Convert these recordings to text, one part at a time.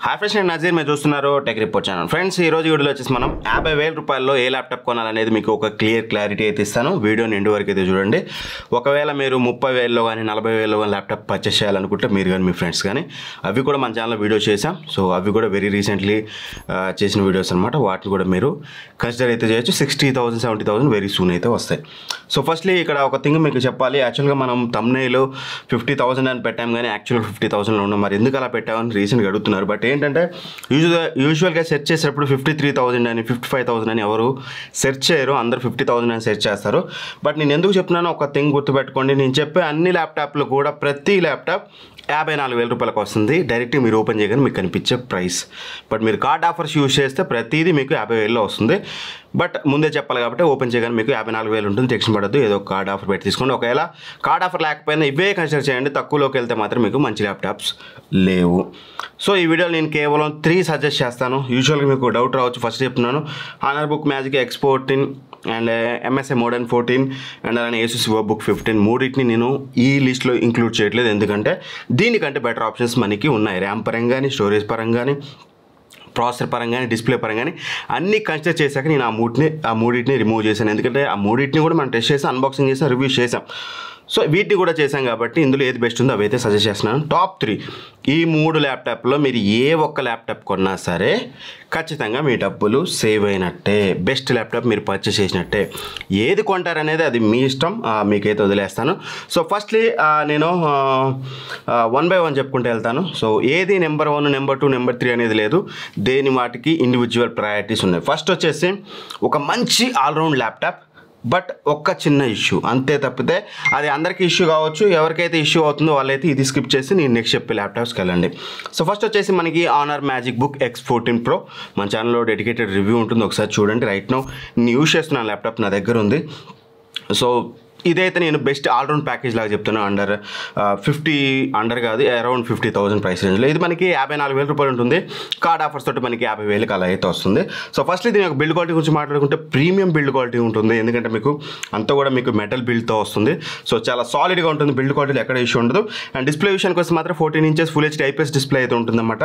Hi friends, నేను నజీర్. మీరు చూస్తున్నారు టెక్ రిపోర్ట్ ఛానల్. ఫ్రెండ్స్, ఈ రోజు వీడియోలో వచ్చేసి మనం 50,000 రూపాయల్లో ఏ ల్యాప్టాప్ కొనాలనేది మీకు ఒక క్లారిటీ అయితే ఇస్తాను. వీడియోని ఎండ్ వరకు అయితే చూడండి. ఒకవేళ మీరు 30,000లో కానీ 40,000లో కానీ ల్యాప్టాప్ పర్చేస్ చేయాలనుకుంటే మీరు కానీ మీ ఫ్రెండ్స్ కానీ అవి కూడా మన ఛానల్లో వీడియో చేసాం. సో అవి కూడా వెరీ రీసెంట్లీ చేసిన వీడియోస్ అనమాట. వాటిని కూడా మీరు కన్సిడర్ అయితే చేయొచ్చు. 60,000 70,000 వెరీ సూన్ అయితే వస్తాయి. సో ఫస్ట్లీ ఇక్కడ ఒక థింగ్ మీకు చెప్పాలి. యాక్చువల్గా మనం థంబ్నెయిల్ 50,000 అని పెట్టాం, కానీ యాక్చువల్గా 50,000లో ఉన్నాం. మరి ఎందుకు అలా పెట్టామని రీసెంట్గా అడుగుతున్నారు. బట్ ఏంటంటే యూజువల్గా సెర్చ్ చేసేటప్పుడు 53,000 అని 55,000 అని ఎవరు సెర్చ్ చేయరు. అందరు 50,000 అని సెర్చ్ చేస్తారు. బట్ నేను ఎందుకు చెప్తున్నానో ఒక థింగ్ గుర్తుపెట్టుకోండి. నేను చెప్పే అన్ని ల్యాప్టాప్లు కూడా ప్రతి ల్యాప్టాప్ 54,000 రూపాయలకు వస్తుంది. డైరెక్ట్గా మీరు ఓపెన్ చేయగానే మీకు కనిపించే ప్రైస్. బట్ మీరు కార్డ్ ఆఫర్స్ యూజ్ చేస్తే ప్రతిదీ మీకు 50,000లో వస్తుంది. బట్ ముందే చెప్పాలి కాబట్టి ఓపెన్ చేయగానే మీకు 54,000 ఉంటుంది. టెన్షన్ పడద్దు. ఏదో కార్డ్ ఆఫర్ పెట్టి తీసుకోండి. ఒకవేళ కార్డ్ ఆఫర్ లేకపోయినా ఇవే కన్సిడర్ చేయండి. తక్కువలోకి వెళ్తే మాత్రం మీకు మంచి ల్యాప్టాప్స్ లేవు. సో ఈ వీడియోలో నేను కేవలం 3 సజెస్ట్ చేస్తాను. యూజువల్గా మీకు డౌట్ రావచ్చు. ఫస్ట్ చెప్తున్నాను, honour book magic X14 and MSI Modern 14 and అలానే ASUS VivoBook 15 మూడింటిని నేను ఈ లిస్ట్లో ఇంక్లూడ్ చేయట్లేదు. ఎందుకంటే దీనికంటే బెటర్ ఆప్షన్స్ మనకి ఉన్నాయి. ర్యామ్ పరంగా కానీ, స్టోరేజ్ పరంగా కానీ, ప్రాసెసర్ పరంగా కానీ, డిస్ప్లే పరంగా కానీ అన్నీ కన్సిడర్ చేశాక నేను ఆ మూడింటిని రిమూవ్ చేశాను. ఎందుకంటే ఆ మూడింటిని కూడా మనం టెస్ట్ చేసి అన్బాక్సింగ్ చేసాం, రివ్యూ చేసాం. సో వీటిని కూడా చేశాం కాబట్టి ఇందులో ఏది బెస్ట్ ఉందో అవైతే సజెస్ట్ చేస్తున్నాను. టాప్ 3 ఈ 3 ల్యాప్టాప్లో మీరు ఏ ఒక్క ల్యాప్టాప్ కొన్నా సరే ఖచ్చితంగా మీ డబ్బులు సేవ్ అయినట్టే. బెస్ట్ ల్యాప్టాప్ మీరు పర్చేస్ చేసినట్టే. ఏది కొంటారనేది అది మీ ఇష్టం, మీకైతే వదిలేస్తాను. సో ఫస్ట్లీ నేను 1 by 1 చెప్పుకుంటూ వెళ్తాను. సో ఏది నెంబర్ 1, నెంబర్ 2, నెంబర్ 3 అనేది లేదు. దేని వాటికి ఇండివిజువల్ ప్రయారిటీస్ ఉన్నాయి. ఫస్ట్ వచ్చేసి ఒక మంచి ఆల్రౌండ్ ల్యాప్టాప్, బట్ ఒక్క చిన్న ఇష్యూ అంతే. తప్పితే అది అందరికీ ఇష్యూ కావచ్చు. ఎవరికైతే ఇష్యూ అవుతుందో వాళ్ళైతే ఇది స్కిప్ చేసి నేను నెక్స్ట్ చెప్పే ల్యాప్టాప్స్కి వెళ్ళండి. సో ఫస్ట్ వచ్చేసి మనకి honour magic book X14 Pro. మన ఛానల్లో డెడికేటెడ్ రివ్యూ ఉంటుంది, ఒకసారి చూడండి. రైట్ నౌ నేను యూజ్ చేస్తున్న ల్యాప్టాప్ నా దగ్గర ఉంది. సో ఇదైతే నేను బెస్ట్ ఆల్రౌండ్ ప్యాకేజ్ లాగా చెప్తున్నాను. అండర్ కాదు, అరౌండ్ 50,000 ప్రైస్ రేంజ్లో. ఇది మనకి 54,000 రూపాయలు ఉంటుంది. కార్డ్ ఆఫర్స్ తోటి మనకి 50,000కి అలా అయితే వస్తుంది. సో ఫస్ట్ దీని బిల్డ్ క్వాలిటీ గురించి మాట్లాడుకుంటే ప్రీమియం బిల్డ్ క్వాలిటీ ఉంటుంది. ఎందుకంటే మీకు అంతా కూడా మీకు మెటల్ బిల్డ్తో వస్తుంది. సో చాలా సాలిడ్గా ఉంటుంది. బిల్డ్ క్వాలిటీలో ఎక్కడ ఇష్యూ ఉండదు. అండ్ డిస్ప్లే విషయానికి వస్తే మాత్రం 14 inches full HD IPS display అయితే ఉంటుందన్నమాట.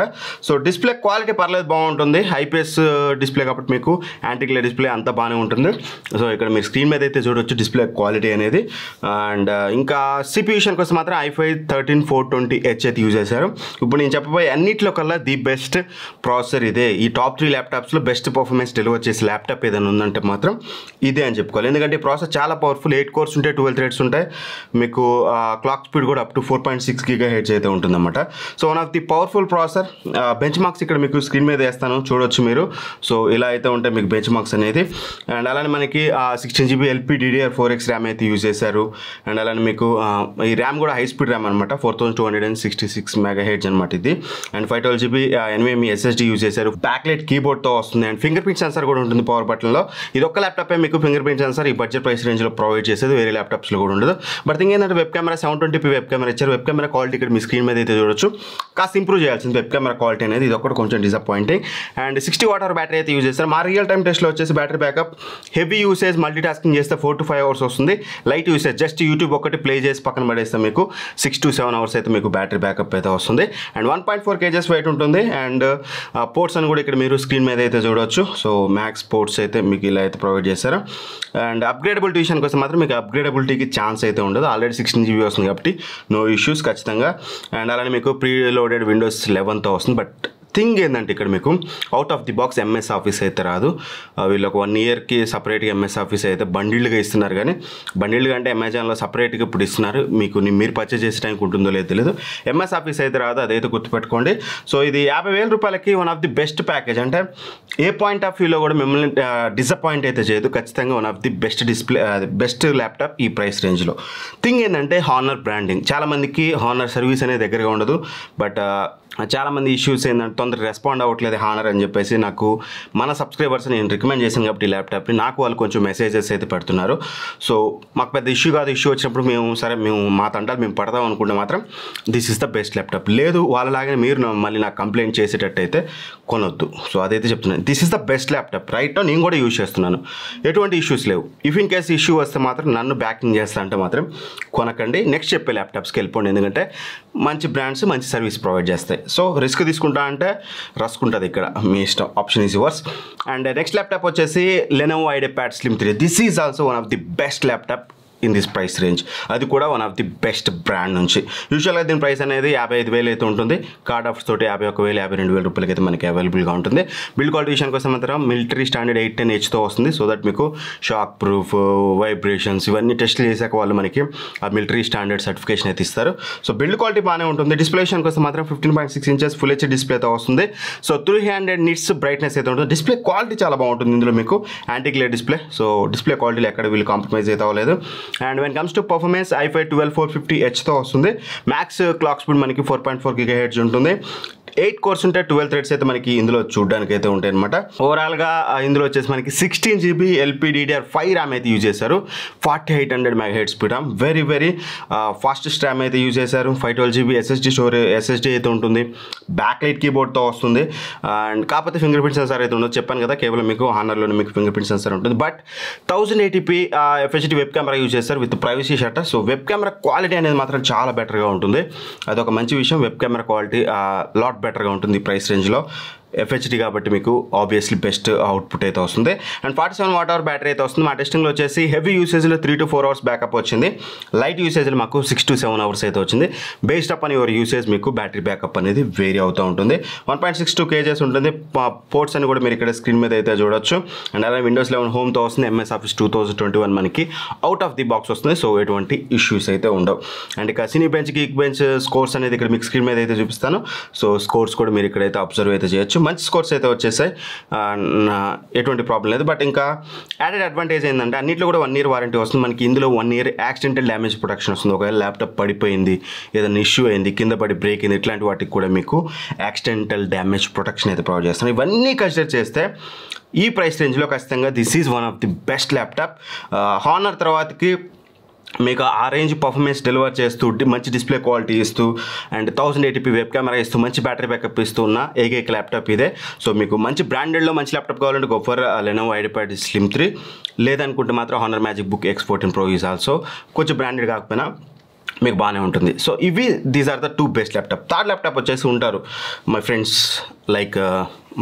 సో డిస్ప్లే క్వాలిటీ పర్లేదు, బాగుంటుంది. IPS డిస్ప్లే కాబట్టి మీకు యాంటీ గ్లేర్ డిస్ప్లే అంతా బాగానే ఉంటుంది. సో ఇక్కడ మీరు స్క్రీన్ మీద అయితే చూడవచ్చు డిస్ప్లే క్వాలిటీ అనేది. అండ్ ఇంకా CPU విషయానికి వస్తే మాత్రం i5 13420H అయితే యూజ్ చేశారు. ఇప్పుడు నేను చెప్పబోయే అన్నింటిలో కల్లా ది బెస్ట్ ప్రాసెసర్ ఇదే. ఈ టాప్ 3 ల్యాప్టాప్స్లో బెస్ట్ పర్ఫార్మెన్స్ డెలివర్ చేసే ల్యాప్టాప్ ఏదైనా ఉందంటే మాత్రం ఇదే అని చెప్పుకోవాలి. ఎందుకంటే ఈ ప్రాసెసర్ చాలా పవర్ఫుల్. 8 cores ఉంటాయి, 12 threads ఉంటాయి. మీకు క్లాక్ స్పీడ్ కూడా అప్ టు 4.6 GHz అయితే ఉంటుందన్నమాట. So one of the powerful processor. Bench marks ఇక్కడ మీకు స్క్రీన్ మీద వేస్తాను, చూడొచ్చు మీరు. సో ఇలా అయితే ఉంటాయి మీకు బెంచ్ మార్క్స్ అనేది. అండ్ అలానే మనకి 16GB LPDDR4X ర్యామ్ అయితే యూజ్ చేశారు. అండ్ అలానే మీకు ఈ ర్యామ్ కూడా హై స్పీడ్ ర్యామ్ అనమాట. 4266 MHz అనమాట ఇది. And 512GB NVMe SSD use చేశారు. బ్యాక్లైట్ కీబోర్డ్తో వస్తుంది. అండ్ ఫింగర్ ప్రింట్ సెన్సార్ కూడా ఉంటుంది పవర్ బటన్లో. ఇది ఒక్క ల్యాప్టాపే మీకు ఫింగర్ ప్రింట్ సెన్సార్ ఈ బడ్జెట్ ప్రైస్ రేంజ్లో ప్రొవైడ్ చేసేది. వేరే ల్యాప్టాప్స్లో కూడా ఉండదు. బట్ థింగ్ ఏంటంటే web camera 720p web camera ఇచ్చారు. వెబ్ కెమెరా క్వాలిటీ ఇక్కడ మీ స్క్రీన్ మీద అయితే చూడొచ్చు. కాస్త ఇంప్రూవ్ చేయాల్సింది వెబ్ కెమెరా క్వాలిటీ అనేది. ఇది ఒకటి కొంచెం డిసప్పాయింటింగ్. అండ్ 60 watt బ్యాటరీ అయితే యూజ్ చేస్తారు. మా రియల్ టైమ్ టెస్ట్లో వచ్చేసి battery backup heavy usage multi tasking చేస్తే 4 to 5 hours వస్తుంది. లైట్ యూసేజ్ జస్ట్ యూట్యూబ్ ఒకటి ప్లే చేసి పక్కన పడేస్తే మీకు 6 to 7 hours అయితే మీకు బ్యాటరీ బ్యాకప్ అయితే వస్తుంది. అండ్ 1.4 kgs వెయిట్ ఉంటుంది. అండ్ పోర్ట్స్ అని కూడా ఇక్కడ మీరు స్క్రీన్ మీద అయితే చూడవచ్చు. సో మ్యాక్స్ పోర్ట్స్ అయితే మీకు ఇలా అయితే ప్రొవైడ్ చేశారు. అండ్ అప్గ్రేడబిలిటీ విషయానికి వస్తే మాత్రం మీకు అప్గ్రేడబిలిటీకి ఛాన్స్ అయితే ఉండదు. ఆల్రెడీ 16GB వస్తుంది కాబట్టి నో ఇష్యూస్ ఖచ్చితంగా. అండ్ అలానే మీకు ప్రీ లోడెడ్ Windows 11తో వస్తుంది. బట్ థింగ్ ఏంటంటే ఇక్కడ మీకు out of the box MS office అయితే రాదు. వీళ్ళు ఒక 1 yearకి సపరేట్గా MS ఆఫీస్ అయితే బండిల్డ్గా ఇస్తున్నారు. కానీ బండిల్డ్గా అంటే అమెజాన్లో సపరేట్గా ఇప్పుడు ఇస్తున్నారు. మీకు మీరు పర్చేస్ చేసే టైంకి ఉంటుందో లేదో తెలియదు. MS ఆఫీస్ అయితే రాదు, అదైతే గుర్తుపెట్టుకోండి. సో ఇది 50,000 రూపాయలకి one of the best package. అంటే ఏ పాయింట్ ఆఫ్ వ్యూలో కూడా మిమ్మల్ని డిసప్పాయింట్ అయితే చేయదు. ఖచ్చితంగా one of the best laptop ఈ ప్రైస్ రేంజ్లో. థింగ్ ఏంటంటే హానర్ బ్రాండింగ్. చాలామందికి హానర్ సర్వీస్ అనేది దగ్గరగా ఉండదు. బట్ చాలామంది ఇష్యూస్ ఏంటంటే తొందరగా రెస్పాండ్ అవ్వట్లేదు హానర్ అని చెప్పేసి నాకు మన సబ్స్క్రైబర్స్ నేను రికమెండ్ చేశాను కాబట్టి ఈ ల్యాప్టాప్ని నాకు వాళ్ళు కొంచెం మెసేజెస్ అయితే పెడుతున్నారు. సో మాకు పెద్ద ఇష్యూ కాదు. ఇష్యూ వచ్చినప్పుడు మేము మా తంటాలు మేము పడదాం అనుకుంటే మాత్రం this is the best laptop. లేదు వాళ్ళలాగానే మీరు మళ్ళీ నాకు కంప్లైంట్ చేసేటట్టు అయితే కొనొద్దు. సో అదైతే చెప్తున్నాను. This is the best laptop. Right నేను కూడా యూజ్ చేస్తున్నాను, ఎటువంటి ఇష్యూస్ లేవు. ఇఫ్ ఇన్ కేస్ ఇష్యూ వస్తే మాత్రం నన్ను బ్యాకింగ్ చేస్తా అంటే మాత్రం కొనకండి. నెక్స్ట్ చెప్పే ల్యాప్టాప్స్కి వెళ్ళిపోండి. ఎందుకంటే మంచి బ్రాండ్స్ మంచి సర్వీస్ ప్రొవైడ్ చేస్తాయి. సో రిస్క్ తీసుకుంటా అంటే రస్క్ ఉంటుంది ఇక్కడ, మీ ఇష్టం, option is yours. And next laptop వచ్చేసి Lenovo IdeaPad Slim 3. This is also one of the best laptop in this price range. అది కూడా one of the best brand నుంచి. యూజువల్గా దీని ప్రైస్ అనేది 55,000 అయితే ఉంటుంది. కార్డ్ ఆఫర్స్ తోటి 51,000, 52,000 రూపాయలకి అయితే మనకి అవైలబుల్గా ఉంటుంది. బిల్డ్ క్వాలిటీ విషయానికి వస్తే మాత్రం మిలిటరీ స్టాండర్డ్ 810Hతో వస్తుంది. సో దట్ మీకు షాక్ ప్రూఫ్, వైబ్రేషన్స్ ఇవన్నీ టెస్ట్లు చేశాక వాళ్ళు మనకి ఆ మిలిటరీ స్టాండర్డ్ సర్టిఫికేషన్ అయితే ఇస్తారు. సో బిల్డ్ క్వాలిటీ బాగానే ఉంటుంది. డిస్ప్లే విషయానికి వస్తే మాత్రం 15.6 inches ఫుల్ హెచ్డీ డిస్ప్లేతో వస్తుంది. సో 300 nits బ్రైట్నెస్ అయితే ఉంటుంది. డిస్ప్లే క్వాలిటీ చాలా బాగుంటుంది. ఇందులో మీకు anti glare display. So display క్వాలిటీలో ఎక్కడ వీళ్ళు కాంప్రమైజ్ అయితే అవ్వలేదు. And when comes to performance, i5 12450Hతో వస్తుంది. మ్యాక్స్ క్లాక్ స్పీడ్ మనకి 4.4 GHz ఉంటుంది. 8 cores ఉంటాయి, 12 threads అయితే మనకి ఇందులో చూడడానికి అయితే ఉంటాయి అనమాట. ఓవరాల్గా ఇందులో వచ్చేసి మనకి 16 GB LPDDR5 ర్యామ్ అయితే యూజ్ చేశారు. 4800 MHz speed RAM, very very fastest RAM అయితే యూజ్ చేశారు. 512 GB SSD అయితే ఉంటుంది. బ్యాక్ లైట్ కీబోర్డ్తో వస్తుంది. అండ్ కాకపోతే ఫింగర్ ప్రింట్ సెన్సార్ అయితే ఉండదు. చెప్పాను కదా, కేవలం మీకు హానర్లోనే మీకు ఫింగర్ ప్రింట్ సెన్సార్ ఉంటుంది. But 1080p FHD web camera use చేస్తారు with privacy shutter. So web camera quality అనేది మాత్రం చాలా బెటర్గా ఉంటుంది. అదొక మంచి విషయం. వెబ్ కెమెరా క్వాలిటీ లాట్ బెటర్గా ఉంటుంది ప్రైస్ రేంజ్లో. FHD కాబట్టి మీకు ఆబ్వియస్లీ బెస్ట్ అవుట్పుట్ అయితే వస్తుంది. అండ్ 47 Wh బ్యాటరీ అయితే వస్తుంది. మా టెస్టింగ్లో వచ్చేసి హెవీ యూసేజ్లో 3 to 4 hours బ్యాకప్ వచ్చింది. లైట్ యూసేజ్లో మాకు 6 to 7 hours అయితే వచ్చింది. బేస్డ్ అప్ అని యువర్ యూసేజ్ మీకు బ్యాటరీ బ్యాకప్ అనేది వేరీ అవుతూ ఉంటుంది. 1.62 kgs ఉంటుంది. పోర్ట్స్ అని కూడా మీరు ఇక్కడ స్క్రీన్ మీద అయితే చూడొచ్చు. అండ్ అలాగే Windows 11 హోమ్తో వస్తుంది. MS Office 2021 మనకి అవుట్ ఆఫ్ ది బాక్స్ వస్తుంది. సో ఎటువంటి ఇష్యూస్ అయితే ఉండవు. అండ్ ఇక సినీ బెంచ్, గీక్ బెంచ్ స్కోర్స్ అనేది ఇక్కడ మీకు స్క్రీన్ మీద అయితే చూపిస్తాను. సో స్కోర్స్ కూడా మీరు ఇక్కడైతే అబ్జర్వ్ అయితే చేయొచ్చు. మంచి స్కోర్స్ అయితే వచ్చేసాయి, ఎటువంటి ప్రాబ్లం లేదు. బట్ ఇంకా యాడెడ్ అడ్వాంటేజ్ ఏంటంటే అన్నింటిలో కూడా 1 year వారంటీ వస్తుంది మనకి. ఇందులో 1 year యాక్సిడెంటల్ డ్యామేజ్ ప్రొటెక్షన్ వస్తుంది. ఒకవేళ ల్యాప్టాప్ పడిపోయింది, ఏదైనా ఇష్యూ అయింది, కింద పడి బ్రేక్ అయింది, ఇట్లాంటి వాటికి కూడా మీకు యాక్సిడెంటల్ డ్యామేజ్ ప్రొటెక్షన్ అయితే ప్రొవైడ్ చేస్తాను. ఇవన్నీ కన్సిడర్ చేస్తే ఈ ప్రైస్ రేంజ్లో ఖచ్చితంగా this is one of the best laptop. Honour తర్వాతకి మీకు ఆ రేంజ్ పర్ఫార్మెన్స్ డెలివర్ చేస్తూ, మంచి డిస్ప్లే క్వాలిటీ ఇస్తూ, అండ్ 1080p వెబ్ కెమెరా ఇస్తూ, మంచి బ్యాటరీ బ్యాకప్ ఇస్తూ ఉన్న ఏకైక ల్యాప్టాప్ ఇదే. సో మీకు మంచి బ్రాండెడ్లో మంచి ల్యాప్టాప్ కావాలంటే go for Lenovo IdeaPad Slim 3. లేదనుకుంటే మాత్రం Honor MagicBook X14 Pro is also కొంచెం బ్రాండెడ్ కాకపోయినా మీకు బాగానే ఉంటుంది. సో ఇవి these are the 2 best laptop. Third laptop వచ్చేసి ఉంటారు మై ఫ్రెండ్స్, లైక్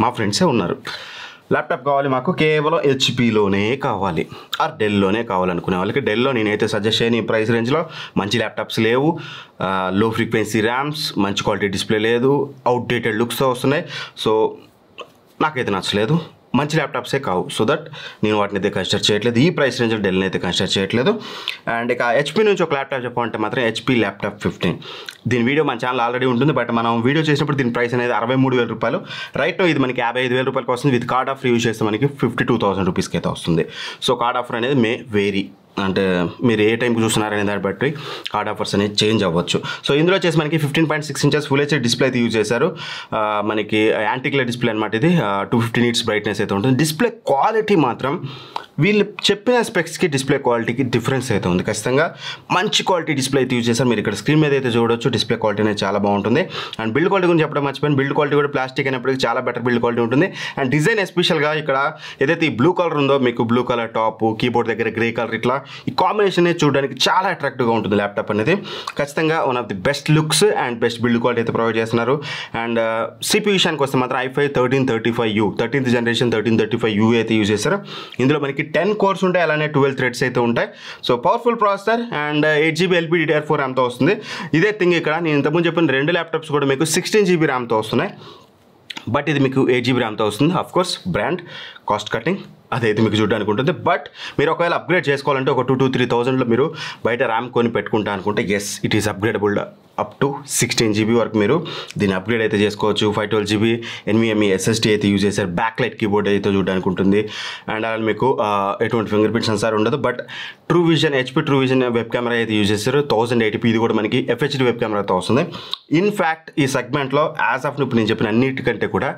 మా ఫ్రెండ్సే ఉన్నారు. ల్యాప్టాప్ కావాలి మాకు, కేవలం హెచ్పీలోనే కావాలి ఆర్ డెల్లోనే కావాలనుకునే వాళ్ళకి డెల్లో నేనైతే సజెస్ట్ చేయను. ఈ ప్రైస్ రేంజ్లో మంచి ల్యాప్టాప్స్ లేవు. లో ఫ్రీక్వెన్సీ ర్యామ్స్, మంచి క్వాలిటీ డిస్ప్లే లేదు, అవుట్డేటెడ్ లుక్స్తో వస్తున్నాయి. సో నాకైతే నచ్చలేదు. మంచి ల్యాప్టాప్సే కావు. సో దట్ నేను వాటిని అయితే కన్సిడర్ చేయట్లేదు. ఈ ప్రైస్ రేంజ్లో డెల్ని అయితే కన్సిడర్ చేయట్లేదు. అండ్ ఇక హెచ్పీ నుంచి ఒక ల్యాప్టాప్ చెప్పాలంటే మాత్రం HP ల్యాప్టాప్ 15. దీని వీడియో మన ఛానల్ ఆల్రెడీ ఉంటుంది. బట్ మనం వీడియో చేసినప్పుడు దీని ప్రైస్ అనేది 63,000 రూపాయలు. రైట్ ఇది మనకి 55,000 రూపాయలకి వస్తుంది. విత్ కార్డ్ ఆఫర్ యూజ్ చేస్తే మనకి 52,000 రూపీస్కి అయితే వస్తుంది. సో కార్డ్ ఆఫర్ అనేది మే వేరీ, అంటే మీరు ఏ టైంకి చూస్తున్నారనే దాన్ని బట్టి కార్డ్ ఆఫర్స్ అనేది చేంజ్ అవ్వచ్చు. సో ఇందులో వచ్చేసి మనకి 15.6 inches ఫుల్ హెచ్డీ డిస్ప్లే అయితే యూజ్ చేశారు. మనకి యాంటీ గ్లేర్ డిస్ప్లే అనమాట. ఇది 250 nits బ్రైట్నెస్ అయితే ఉంటుంది. డిస్ప్లే క్వాలిటీ మాత్రం వీళ్ళు చెప్పిన స్పెక్స్కి డిస్ప్లే క్వాలిటీకి డిఫరెన్స్ అయితే ఉంది. ఖచ్చితంగా మంచి క్వాలిటీ డిస్ప్లే అయితే యూజ్ చేశారు. మీరు ఇక్కడ స్క్రీన్ మీద అయితే చూడవచ్చు. డిస్ప్లే క్వాలిటీ అనేది చాలా బాగుంటుంది. అండ్ బిల్డ్ క్వాలిటీ గురించి చెప్పడం మర్చిపోయాను. బిల్డ్ క్వాలిటీ కూడా ప్లాస్టిక్ అయినప్పటికీ చాలా బెటర్ బిల్డ్ క్వాలిటీ ఉంటుంది. అండ్ డిజైన్ ఎస్పెషల్గా ఇక్కడ ఏదైతే ఈ బ్లూ కలర్ ఉందో, మీకు బ్లూ కలర్ టాప్, కీబోర్డ్ దగ్గర గ్రే కలర్, ఇట్లా ఈ కాంబినేషన్ అనేది చూడడానికి చాలా అట్రాక్టివ్గా ఉంటుంది ల్యాప్టాప్ అనేది. ఖచ్చితంగా one of the best looks and best build quality అయితే ప్రొవైడ్ చేస్తున్నారు. అండ్ CPU విషయానికి వస్తే మాత్రం i5 1335U 13th generation 1335U అయితే యూజ్ చేస్తారు. ఇందులో మనకి 10 cores ఉంటాయి, అలానే 12 threads అయితే ఉంటాయి. So powerful processor and 8 GB LPDDR4 ర్యామ్తో వస్తుంది. ఇదే థింగ్ ఇక్కడ నేను ఇంతకుముందు చెప్పిన 2 ల్యాప్టాప్స్ కూడా మీకు 16 GB ర్యామ్తో వస్తున్నాయి. బట్ ఇది మీకు 8 GB ర్యామ్తో వస్తుంది. అఫ్కోర్స్ బ్రాండ్ కాస్ట్ కటింగ్ అదైతే మీకు చూడడానికి ఉంటుంది. బట్ మీరు ఒకవేళ అప్గ్రేడ్ చేసుకోవాలంటే ఒక 2,000 to 3,000లో మీరు బయట ర్యామ్ కొని పెట్టుకుంటా అనుకుంటే yes it is upgradable. Up to 16 GB వరకు మీరు దీన్ని అప్గ్రేడ్ అయితే చేసుకోవచ్చు. 512 GB NVMe SSD అయితే యూజ్ చేశారు. బ్యాక్ లైట్ కీబోర్డ్ అయితే చూడడానికి ఉంటుంది. అండ్ అలా మీకు ఎటువంటి ఫింగర్ ప్రింట్ సెన్సార్ ఉండదు. But true vision, HP true vision web camera అయితే యూజ్ చేస్తారు. 1080p ఇది కూడా మనకి FHD వెబ్ కెమెరాతో వస్తుంది. ఇన్ఫ్యాక్ట్ ఈ సెగ్మెంట్లో యాజ్ ఆఫ్ ఇప్పుడు నేను చెప్పిన అన్నిటికంటే కూడా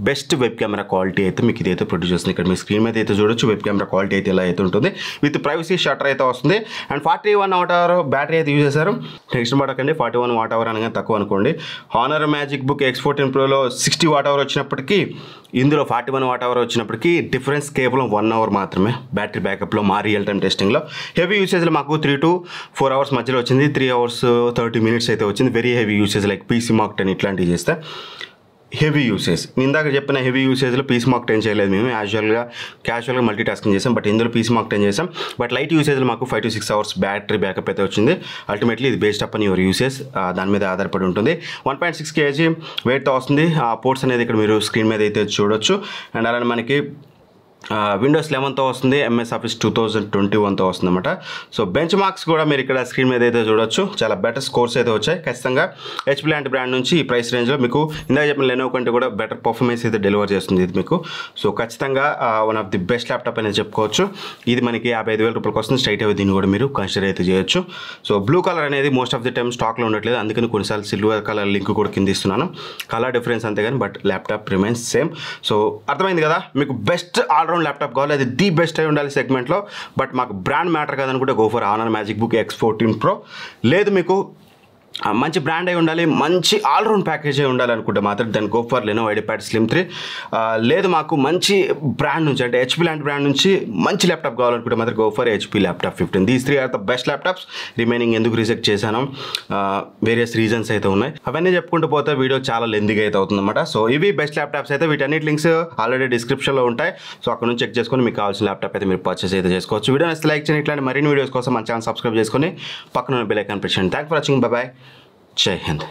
బెస్ట్ వెబ్ కెమెరా క్వాలిటీ అయితే మీకు ఇదైతే ప్రొడ్యూస్ చేస్తుంది. ఇక్కడ మీ స్క్రీన్ మీద అయితే చూడొచ్చు వెబ్ కెమెరా క్వాలిటీ అయితే ఇలా అయితే ఉంటుంది. విత్ ప్రైవసీ షట్టర్ అయితే వస్తుంది. అండ్ 41 Wh బ్యాటరీ అయితే యూజ్ చేశారు. టెన్షన్ పడకండి, 41 వాట్ అవర్ అనగా తక్కువ అనుకోండి. హానర్ మ్యాజిక్ బుక్ X14 Proలో 60 వాట్ అవర్ వచ్చినప్పటికీ ఇందులో 41 వాట్ అవర్ వచ్చినప్పటికీ డిఫరెన్స్ కేవలం 1 అవర్ మాత్రమే బ్యాటరీ బ్యాకప్లో మా రియల్ టైమ్ టెస్టింగ్లో. హెవీ యూసేజ్లో మాకు 3 to 4 అవర్స్ మధ్యలో వచ్చింది. 3 hours 30 minutes అయితే వచ్చింది. Very heavy usage like PC Mark 10 ఇట్లాంటివి చేస్తే హెవీ యూసేజ్. ఇందాక చెప్పిన హెవీ యూసేజ్లో PC Mark 10 చేయలేదు మేము, క్యాజువల్గా మల్టీ టాస్కింగ్ చేసాం. బట్ ఇందులో PC Mark 10 చేసాం. బట్ లైట్ యూసేజ్లో మాకు 5 to 6 hours బ్యాటరీ బ్యాకప్ అయితే వచ్చింది. అల్టిమేట్లీ ఇది బేస్డ్ అప్ అని యువర్ యూసేజ్, దాని మీద ఆధారపడి ఉంటుంది. 1.6 kg వెయిట్తో వస్తుంది. ఆ పోర్ట్స్ అనేది ఇక్కడ మీరు స్క్రీన్ మీద అయితే చూడొచ్చు. అండ్ అలానే మనకి Windows 11తో వస్తుంది, MS Office 2021తో వస్తుంది అనమాట. సో బెంచ్ మార్క్స్ కూడా మీరు ఇక్కడ స్క్రీన్ మీద అయితే చూడొచ్చు. చాలా బెటర్ స్కోర్స్ అయితే వచ్చాయి. ఖచ్చితంగా HP లాంటి బ్రాండ్ నుంచి ఈ ప్రైస్ రేంజ్లో మీకు ఇందాక చెప్పిన లెనోవో కంటే కూడా బెటర్ పర్ఫార్మెన్స్ అయితే డెలివర్ చేస్తుంది ఇది మీకు. సో ఖచ్చితంగా one of the best laptop అనేది చెప్పుకోవచ్చు. ఇది మనకి 55,000 రూపాయలకు వస్తుంది. స్ట్రైట్ అవే దీన్ని కూడా మీరు కన్సిడర్ అయితే చేయొచ్చు. సో బ్లూ కలర్ అనేది మోస్ట్ ఆఫ్ ది టైమ్ స్టాక్లో ఉండట్లేదు, అందుకని కొన్నిసార్లు సిల్వర్ కలర్ లింక్ కూడా కింద ఇస్తున్నాను. కలర్ డిఫరెన్స్ అంతే కానీ but laptop remains same. So అర్థమైంది కదా, మీకు బెస్ట్ ఆల్రౌండ్ ల్యాప్టాప్ కావాలి, అది ది బెస్ట్ అయి ఉండాలి సెగ్మెంట్లో. బట్ మాకు బ్రాండ్ మ్యాటర్ కాదనుకుంటే go for Honor magic book X14 Pro. లేదు మీకు మంచి బ్రాండ్ అయి ఉండాలి, మంచి ఆల్రౌండ్ ప్యాకేజ్ అయి ఉండాలి అనుకుంటే మాత్రం దాన్ని go for Lenovo IdeaPad Slim 3. లేదు మాకు మంచి బ్రాండ్ నుంచి అంటే HP లాంటి బ్రాండ్ నుంచి మంచి ల్యాప్టాప్ కావాలనుకుంటే మాత్రం go for HP laptop 15. These 3 are the best laptops. Remaining ఎందుకు రిజెక్ట్ చేశాను, వేరియస్ రీజన్స్ అయితే ఉన్నాయి. అవన్నీ చెప్పుకుంటూ పోతే వీడియో చాలా లెంతీగా అయితే అవుతుందన్నమాట. సో ఇవి బెస్ట్ ల్యాప్టాప్స్ అయితే. వీటన్నిటి లింక్స్ ఆల్రెడీ డిస్క్రిప్షన్లో ఉంటాయి. సో అక్కడ నుంచి చెక్ చేసుకొని మీకు కావాల్సిన ల్యాప్టాప్ అయితే మీరు పర్చేస్ అయితే చేసుకోవచ్చు. వీడియో నచ్చితే లైక్ చేయండి. ఇట్లాంటి మరిన్ని వీడియోస్ కోసం మన ఛానల్ సబ్స్క్రైబ్ చేసుకొని పక్కన బెల్ ఐకాన్ ప్రెస్ చేయండి. Thank for watching. బాయ్. జై హింద్.